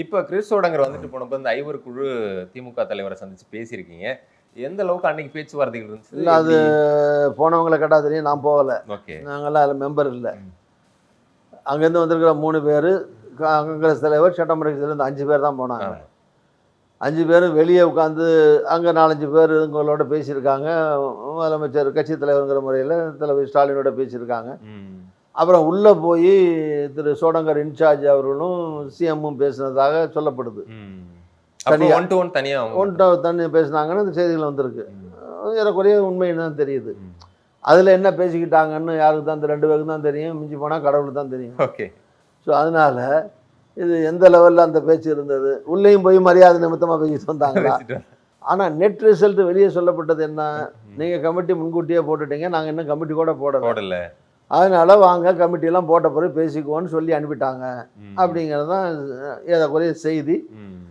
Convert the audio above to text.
இப்ப கிறிஸ் சோடங்கர் வந்துட்டு போனப்ப இந்த ஐவர் குழு திமுக தலைவரை சந்திச்சு பேசியிருக்கீங்க. எந்த அளவுக்கு அன்னைக்கு பேச்சுவார்த்தைகள் இருந்துச்சு? இல்லை, அது போனவங்களை கேட்டால் தெரியும், நான் போகலை. ஓகே. நாங்கள்லாம் அதில் மெம்பர் இல்லை. அங்கேருந்து வந்திருக்கிற 3 பேர், காங்கிரஸ் தலைவர், சட்டமன்ற கட்சியிலேருந்து 5 பேர் தான் போனாங்க. 5 பேரும் வெளியே உட்காந்து அங்கே 4-5 பேர் இவங்களோட பேசியிருக்காங்க. முதலமைச்சர் கட்சி தலைவருங்கிற முறையில் தலைவர் ஸ்டாலினோட பேசியிருக்காங்க. அப்புறம் உள்ளே போய் திரு சோடங்கர் இன்சார்ஜ் அவர்களும் சிஎம்மும் பேசினதாக சொல்லப்படுது. தனியாக பேசினாங்கன்னு இந்த செய்திகள் வந்திருக்கு. ஏறக்குறைய உண்மைன்னு தான் தெரியுது. அதில் என்ன பேசிக்கிட்டாங்கன்னு யாருக்கு தான், இந்த 2 பேருக்கு தான் தெரியும். மிஞ்சி போனால் கடவுளுக்கு தான் தெரியும். ஓகே. ஸோ அதனால் இது எந்த லெவலில் அந்த பேச்சு இருந்தது, உள்ளேயும் போய் மரியாதை நிமித்தமாக பேசிட்டு வந்தாங்களா? ஆனால் நெட் ரிசல்ட் வெளியே சொல்லப்பட்டது என்ன, நீங்கள் கமிட்டி முன்கூட்டியே போட்டுட்டீங்க, நாங்கள் இன்னும் கமிட்டி கூட போடலை, அதனால் வாங்க கமிட்டியெல்லாம் போட்ட பிறகு பேசிக்குவோன்னு சொல்லி அனுப்பிட்டாங்க அப்படிங்கிறது தான் ஏறக்குறைய செய்தி.